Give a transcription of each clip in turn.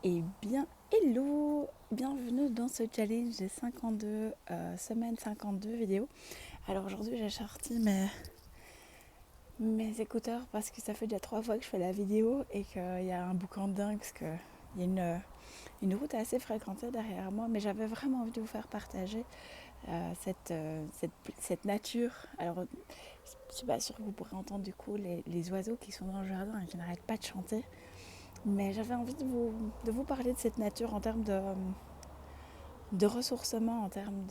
Eh bien, hello! Bienvenue dans ce challenge des 52 semaines 52 vidéos. Alors aujourd'hui, j'ai sorti mes écouteurs parce que ça fait déjà 3 fois que je fais la vidéo et qu'il y a un boucan de dingue parce qu'il y a une route assez fréquentée derrière moi. Mais j'avais vraiment envie de vous faire partager cette nature. Alors, je suis pas sûre que vous pourrez entendre du coup les oiseaux qui sont dans le jardin et qui n'arrêtent pas de chanter. Mais j'avais envie de vous parler de cette nature en termes de ressourcement, en termes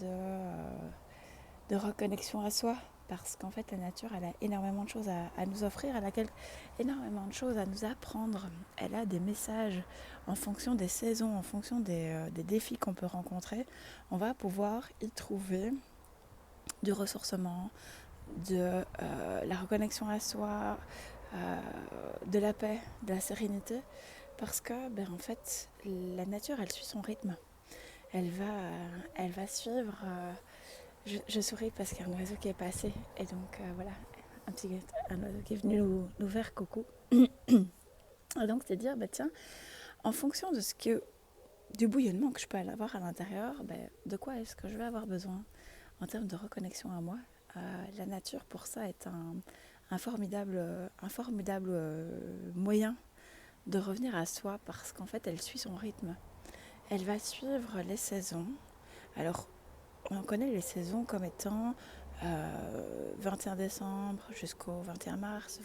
de reconnexion à soi. Parce qu'en fait, la nature, elle a énormément de choses à nous offrir, elle a énormément de choses à nous apprendre. Elle a des messages en fonction des saisons, en fonction des défis qu'on peut rencontrer. On va pouvoir y trouver du ressourcement, de la reconnexion à soi, de la paix, de la sérénité. Parce que, en fait, la nature, elle suit son rythme. Elle va suivre. Je souris parce qu'il y a un oiseau qui est passé. Et donc, voilà, un oiseau qui est venu nous faire coucou. Et donc, c'est dire, tiens, en fonction du bouillonnement que je peux avoir à l'intérieur, de quoi est-ce que je vais avoir besoin en termes de reconnexion à moi. La nature, pour ça, est un formidable moyen de revenir à soi parce qu'en fait, elle suit son rythme. Elle va suivre les saisons. Alors, on connaît les saisons comme étant 21 décembre jusqu'au 21 mars,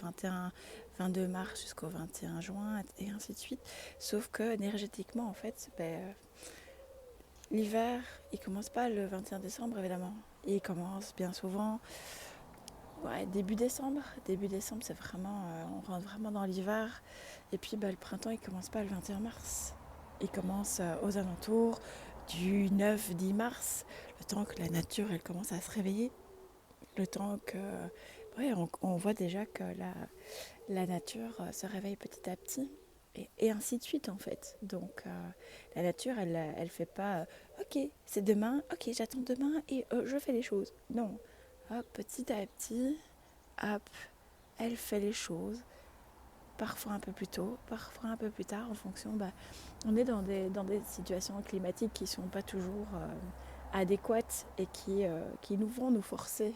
22 mars jusqu'au 21 juin, et ainsi de suite. Sauf que énergétiquement, en fait, l'hiver, il commence pas le 21 décembre, évidemment. Il commence bien souvent début décembre. Début décembre, c'est vraiment, on rentre vraiment dans l'hiver. Et puis, le printemps, il commence pas le 21 mars. Il commence aux alentours du 9-10 mars, le temps que la nature elle commence à se réveiller, le temps que on voit déjà que la nature se réveille petit à petit et ainsi de suite en fait. Donc la nature elle fait pas ok c'est demain, ok j'attends demain et je fais les choses. Non, hop, petit à petit, hop, elle fait les choses. Parfois un peu plus tôt, parfois un peu plus tard, en fonction. On est dans des situations climatiques qui ne sont pas toujours adéquates et qui nous vont nous forcer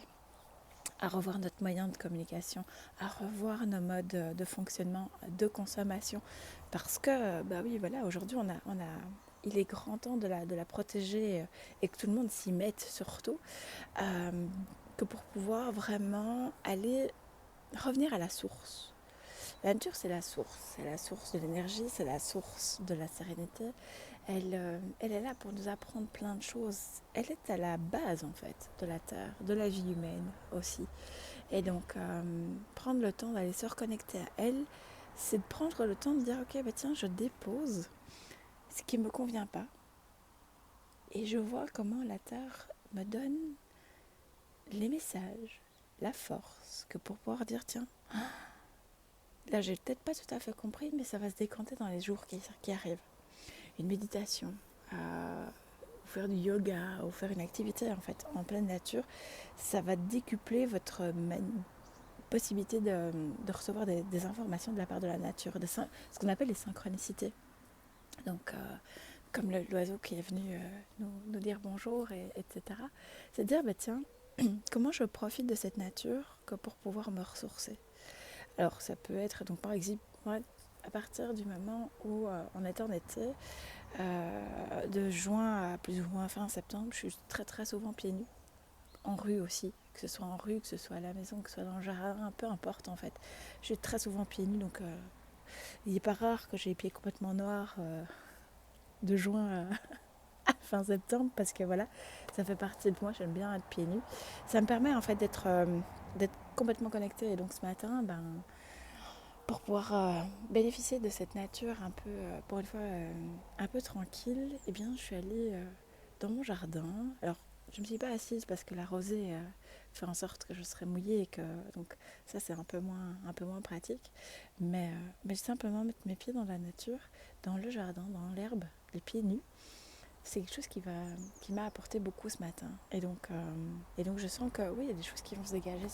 à revoir notre moyen de communication, à revoir nos modes de fonctionnement, de consommation. Parce que, oui, voilà, aujourd'hui, il est grand temps de la protéger et que tout le monde s'y mette surtout, que pour pouvoir vraiment aller revenir à la source. La nature, c'est la source de l'énergie, c'est la source de la sérénité. Elle est là pour nous apprendre plein de choses. Elle est à la base, en fait, de la Terre, de la vie humaine aussi. Et donc, prendre le temps d'aller se reconnecter à elle, c'est de prendre le temps de dire, ok, tiens, je dépose ce qui ne me convient pas. Et je vois comment la Terre me donne les messages, la force, que pour pouvoir dire, tiens, là, j'ai peut-être pas tout à fait compris, mais ça va se décanter dans les jours qui arrivent. Une méditation, ou faire du yoga, ou faire une activité en fait en pleine nature, ça va décupler votre possibilité de recevoir des informations de la part de la nature, ce qu'on appelle les synchronicités. Donc, comme l'oiseau qui est venu nous dire bonjour, etc. C'est de dire, tiens, comment je profite de cette nature que pour pouvoir me ressourcer. Alors ça peut être, donc par exemple, à partir du moment où on est en été, de juin à plus ou moins fin septembre, je suis très très souvent pieds nus, en rue aussi, que ce soit en rue, que ce soit à la maison, que ce soit dans le jardin, peu importe en fait. Je suis très souvent pieds nus, donc il n'est pas rare que j'ai les pieds complètement noirs de juin à fin septembre, parce que voilà, ça fait partie de moi, j'aime bien être pieds nus. Ça me permet en fait d'être complètement connectée, et donc ce matin, pour pouvoir bénéficier de cette nature un peu, pour une fois, un peu tranquille, eh bien, je suis allée dans mon jardin. Alors, je ne me suis pas assise parce que la rosée fait en sorte que je serais mouillée et que donc ça c'est un peu moins pratique. Mais simplement mettre mes pieds dans la nature, dans le jardin, dans l'herbe, les pieds nus, c'est quelque chose qui m'a apporté beaucoup ce matin. Et donc je sens que oui, il y a des choses qui vont se dégager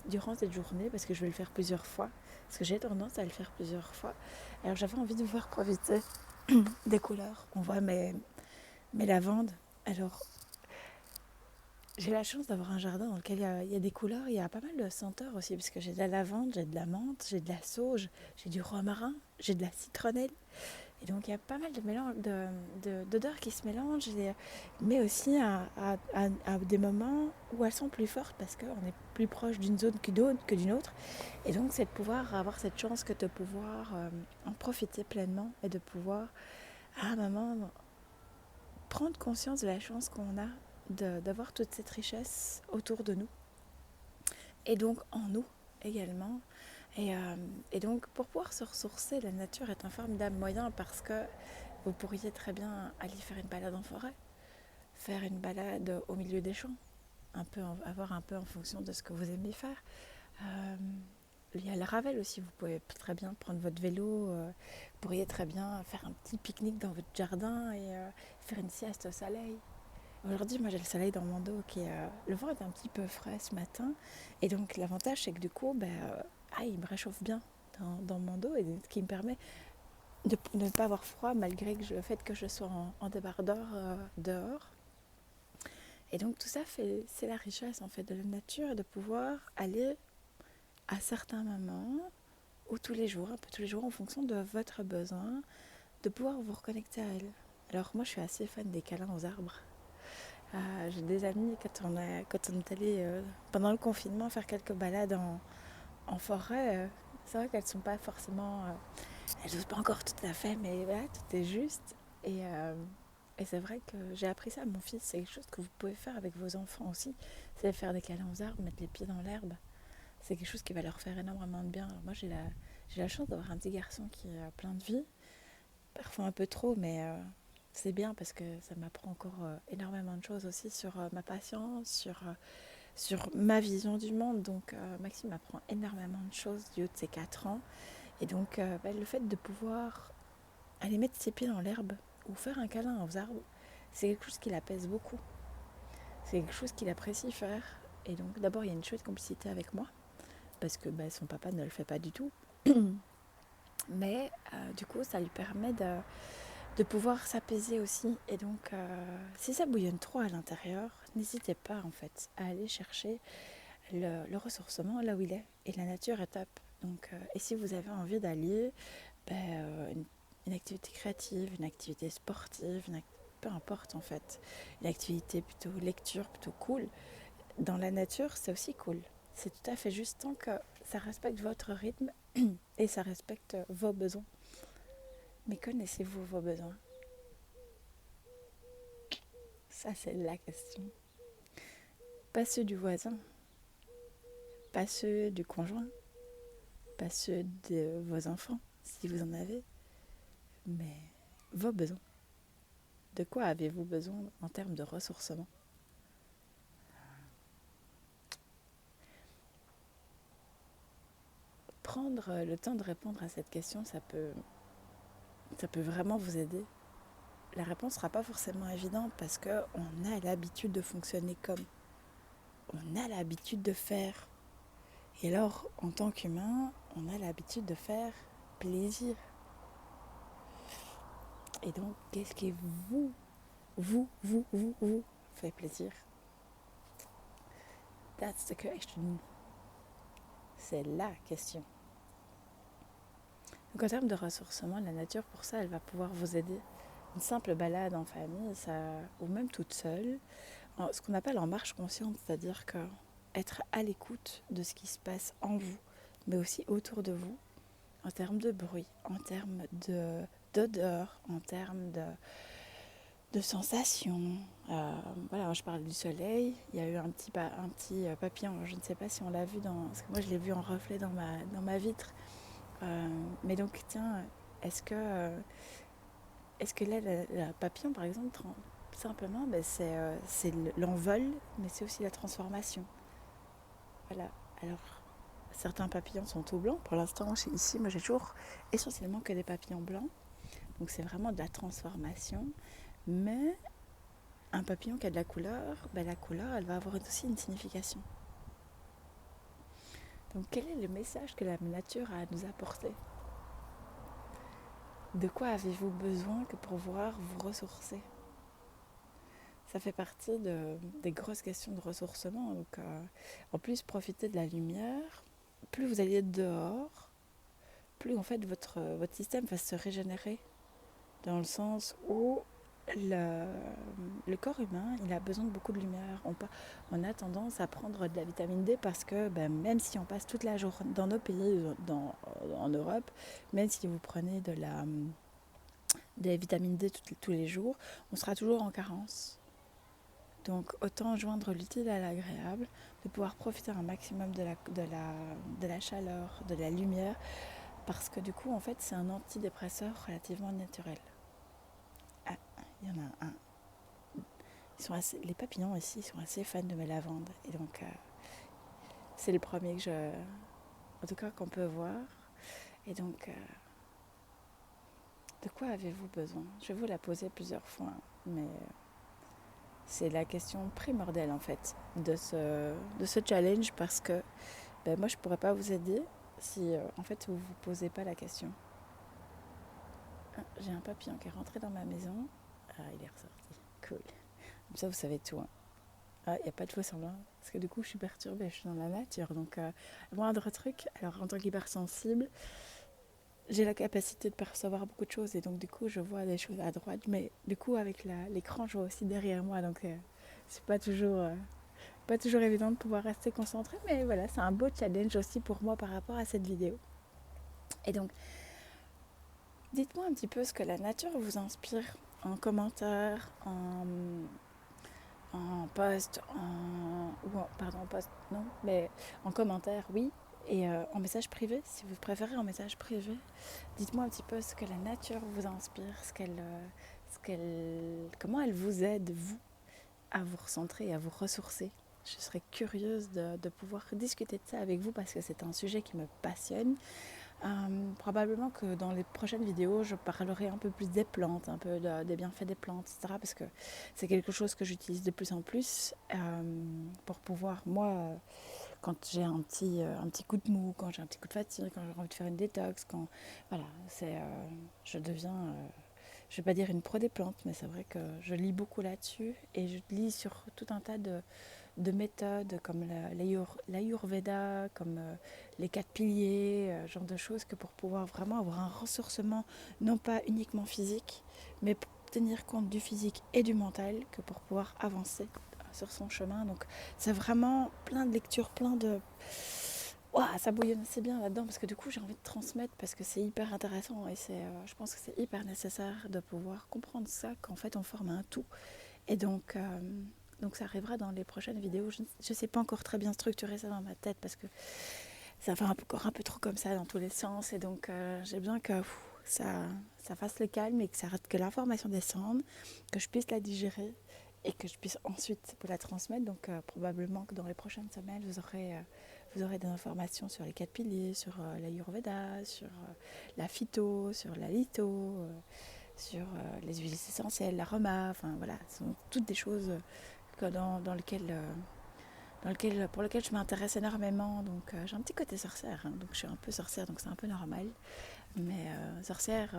durant cette journée, parce que je vais le faire plusieurs fois, parce que j'ai tendance à le faire plusieurs fois. Alors j'avais envie de vous faire profiter des couleurs. On voit mes lavandes. Alors, j'ai la chance d'avoir un jardin dans lequel il y a des couleurs, il y a pas mal de senteurs aussi, parce que j'ai de la lavande, j'ai de la menthe, j'ai de la sauge, j'ai du romarin, j'ai de la citronnelle. Et donc il y a pas mal de d'odeurs qui se mélangent, mais aussi à des moments où elles sont plus fortes parce qu'on est plus proche d'une zone que d'une autre. Et donc c'est de pouvoir avoir cette chance que de pouvoir en profiter pleinement et de pouvoir à un moment prendre conscience de la chance qu'on a d'avoir toute cette richesse autour de nous et donc en nous également. Et donc pour pouvoir se ressourcer, la nature est un formidable moyen parce que vous pourriez très bien aller faire une balade en forêt, faire une balade au milieu des champs, avoir un peu en fonction de ce que vous aimez faire. Euh, il y a le Ravel aussi, vous pouvez très bien prendre votre vélo, vous pourriez très bien faire un petit pique-nique dans votre jardin et faire une sieste au soleil. Aujourd'hui, moi j'ai le soleil dans mon dos, le vent est un petit peu frais ce matin, et donc l'avantage c'est que du coup, il me réchauffe bien dans mon dos, et ce qui me permet de ne pas avoir froid malgré le fait que je sois en débardeur dehors. Et donc tout ça, c'est la richesse en fait de la nature, et de pouvoir aller à certains moments, ou tous les jours, un peu tous les jours en fonction de votre besoin, de pouvoir vous reconnecter à elle. Alors moi je suis assez fan des câlins aux arbres. J'ai des amis, quand on est allé pendant le confinement faire quelques balades en forêt, c'est vrai qu'elles ne sont pas forcément... elles n'osent pas encore tout à fait, mais voilà, tout est juste. Et c'est vrai que j'ai appris ça à mon fils. C'est quelque chose que vous pouvez faire avec vos enfants aussi. C'est faire des câlins aux arbres, mettre les pieds dans l'herbe. C'est quelque chose qui va leur faire énormément de bien. Alors moi, j'ai la chance d'avoir un petit garçon qui a plein de vie. Parfois un peu trop, mais c'est bien parce que ça m'apprend encore énormément de choses aussi sur ma patience, sur ma vision du monde. Donc Maxime apprend énormément de choses du haut de ses 4 ans. Et donc le fait de pouvoir aller mettre ses pieds dans l'herbe ou faire un câlin aux arbres, c'est quelque chose qui l'apaise beaucoup. C'est quelque chose qu'il apprécie faire. Et donc d'abord il y a une chouette complicité avec moi, parce que son papa ne le fait pas du tout. Mais du coup ça lui permet de pouvoir s'apaiser aussi. Et donc si ça bouillonne trop à l'intérieur, n'hésitez pas en fait à aller chercher le ressourcement là où il est. Et la nature est top. Donc, et si vous avez envie d'allier une activité créative, une activité sportive, peu importe en fait, une activité plutôt lecture, plutôt cool, dans la nature c'est aussi cool. C'est tout à fait juste tant que ça respecte votre rythme et ça respecte vos besoins. Mais connaissez-vous vos besoins? Ça c'est la question. Pas ceux du voisin, pas ceux du conjoint, pas ceux de vos enfants, si vous en avez, mais vos besoins. De quoi avez-vous besoin en termes de ressourcement? Prendre le temps de répondre à cette question, ça peut vraiment vous aider. La réponse ne sera pas forcément évidente parce qu'on a l'habitude de fonctionner comme. On a l'habitude de faire. Et alors, en tant qu'humain, on a l'habitude de faire plaisir. Et donc, qu'est-ce qui vous fait plaisir? That's the question. C'est la question. Donc en termes de ressourcement, la nature, pour ça, elle va pouvoir vous aider. Une simple balade en famille, ou même toute seule, ce qu'on appelle en marche consciente, c'est-à-dire que être à l'écoute de ce qui se passe en vous, mais aussi autour de vous, en termes de bruit, en termes d'odeur, en termes de sensations. Voilà, je parle du soleil, il y a eu un petit papillon, je ne sais pas si on l'a vu, parce que moi je l'ai vu en reflet dans ma vitre. Mais donc, tiens, est-ce que, est-ce que là, le papillon, par exemple, simplement, c'est l'envol, mais c'est aussi la transformation. Voilà. Alors, certains papillons sont tout blancs. Pour l'instant, ici, moi, j'ai toujours essentiellement que des papillons blancs. Donc, c'est vraiment de la transformation. Mais un papillon qui a de la couleur, elle va avoir aussi une signification. Donc, quel est le message que la nature a à nous apporter? De quoi avez-vous besoin que pour pouvoir vous ressourcer? Ça fait partie des grosses questions de ressourcement. Donc, en plus, profiter de la lumière. Plus vous allez être dehors, plus en fait votre système va se régénérer. Dans le sens où le, le corps humain, il a besoin de beaucoup de lumière. On a tendance à prendre de la vitamine D parce que même si on passe toute la journée dans nos pays, en Europe, même si vous prenez des vitamines D tous les jours, on sera toujours en carence. Donc autant joindre l'utile à l'agréable, de pouvoir profiter un maximum de la chaleur, de la lumière, parce que du coup en fait c'est un antidépresseur relativement naturel. Ah, il y en a un. Les papillons ici sont assez fans de mes lavandes, et donc c'est le premier en tout cas qu'on peut voir. Et donc de quoi avez-vous besoin? Je vais vous la poser plusieurs fois, mais c'est la question primordiale en fait de ce challenge, parce que moi je pourrais pas vous aider si en fait vous vous posez pas la question. Ah, j'ai un papillon qui est rentré dans ma maison. Ah, il est ressorti. Cool. Comme ça vous savez tout. Hein. Ah, il n'y a pas de faux semblant. Parce que du coup je suis perturbée, je suis dans la nature. Donc moindre truc. Alors en tant qu'hypersensible, j'ai la capacité de percevoir beaucoup de choses, et donc du coup je vois des choses à droite, mais du coup avec l'écran je vois aussi derrière moi, donc c'est pas toujours évident de pouvoir rester concentré, mais voilà, c'est un beau challenge aussi pour moi par rapport à cette vidéo. Et donc dites-moi un petit peu ce que la nature vous inspire en commentaire, en post, pardon, en post non, mais en commentaire oui, et en message privé, si vous préférez en message privé. Dites-moi un petit peu ce que la nature vous inspire, comment elle vous aide, vous, à vous recentrer et à vous ressourcer. Je serais curieuse de pouvoir discuter de ça avec vous, parce que c'est un sujet qui me passionne. Probablement que dans les prochaines vidéos, je parlerai un peu plus des plantes, un peu des bienfaits des plantes, etc. Parce que c'est quelque chose que j'utilise de plus en plus pour pouvoir, moi, quand j'ai un petit coup de mou, quand j'ai un petit coup de fatigue, quand j'ai envie de faire une détox, voilà, je deviens, je vais pas dire une pro des plantes, mais c'est vrai que je lis beaucoup là-dessus, et je lis sur tout un tas de méthodes comme l'Ayurveda, comme les 4 piliers, genre de choses, que pour pouvoir vraiment avoir un ressourcement, non pas uniquement physique, mais pour tenir compte du physique et du mental, que pour pouvoir avancer sur son chemin. Donc c'est vraiment plein de lectures, plein de... Ouah, ça bouillonne assez bien là-dedans, parce que du coup j'ai envie de transmettre, parce que c'est hyper intéressant, et je pense que c'est hyper nécessaire de pouvoir comprendre ça, qu'en fait on forme un tout. Et donc ça arrivera dans les prochaines vidéos. Je ne sais pas encore très bien structurer ça dans ma tête, parce que ça va encore un peu trop comme ça dans tous les sens. Et donc j'ai besoin que ça fasse le calme, et que l'information descende, que je puisse la digérer, et que je puisse ensuite vous la transmettre. Donc probablement que dans les prochaines semaines, vous aurez des informations sur les 4 piliers, sur l'Ayurveda, sur la phyto, sur la litho, sur les huiles essentielles, l'aroma, enfin voilà, ce sont toutes des choses pour lesquelles je m'intéresse énormément. Donc j'ai un petit côté sorcière, hein, donc je suis un peu sorcière, donc c'est un peu normal. Mais sorcière,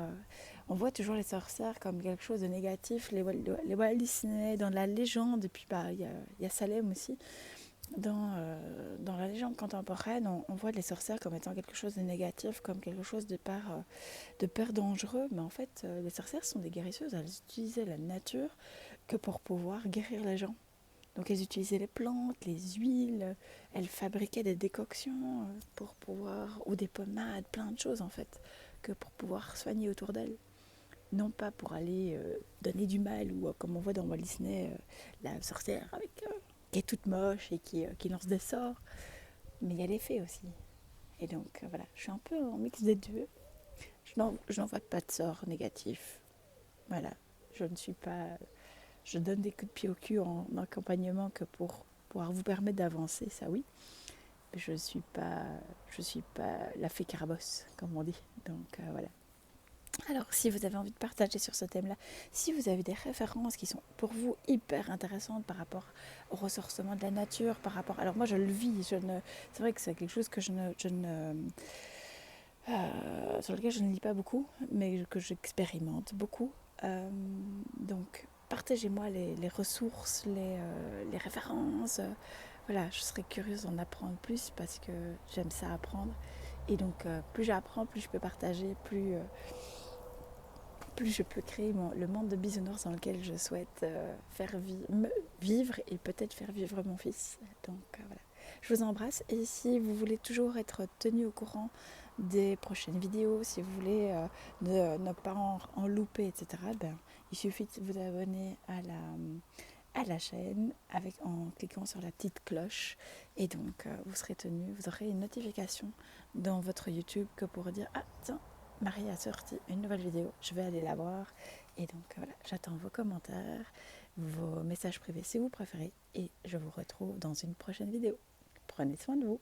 on voit toujours les sorcières comme quelque chose de négatif, les Walt Disney, dans la légende, et puis y a Salem aussi. Dans la légende contemporaine, on voit les sorcières comme étant quelque chose de négatif, comme quelque chose de peur dangereux. Mais en fait, les sorcières sont des guérisseuses. Elles utilisaient la nature que pour pouvoir guérir les gens. Donc elles utilisaient les plantes, les huiles, elles fabriquaient des décoctions pour pouvoir, ou des pommades, plein de choses en fait, que pour pouvoir soigner autour d'elles. Non pas pour aller donner du mal, ou comme on voit dans Walt Disney, la sorcière qui est toute moche et qui lance des sorts. Mais il y a les fées aussi. Et donc voilà, je suis un peu en mix des deux. Je n'envoie pas de sorts négatifs. Voilà, je ne suis pas... Je donne des coups de pied au cul en accompagnement, que pour pouvoir vous permettre d'avancer, ça oui. Mais je suis pas la fée carabosse, comme on dit. Donc voilà. Alors, si vous avez envie de partager sur ce thème-là, si vous avez des références qui sont pour vous hyper intéressantes par rapport au ressourcement de la nature, par rapport... Alors moi, je le vis, c'est vrai que c'est quelque chose que sur lequel je ne lis pas beaucoup, mais que j'expérimente beaucoup. Donc, partagez-moi les ressources, les références. Voilà, je serais curieuse d'en apprendre plus parce que j'aime ça apprendre. Et donc, plus j'apprends, plus je peux partager, plus je peux créer le monde de bisounours dans lequel je souhaite vivre et peut-être faire vivre mon fils. Donc voilà, je vous embrasse et si vous voulez toujours être tenu au courant des prochaines vidéos, si vous voulez ne pas en louper, etc., ben, il suffit de vous abonner à la chaîne en cliquant sur la petite cloche et donc vous serez tenu, vous aurez une notification dans votre YouTube que pour dire ah tiens, Marie a sorti une nouvelle vidéo, je vais aller la voir. Et donc voilà, j'attends vos commentaires, vos messages privés si vous préférez. Et je vous retrouve dans une prochaine vidéo. Prenez soin de vous.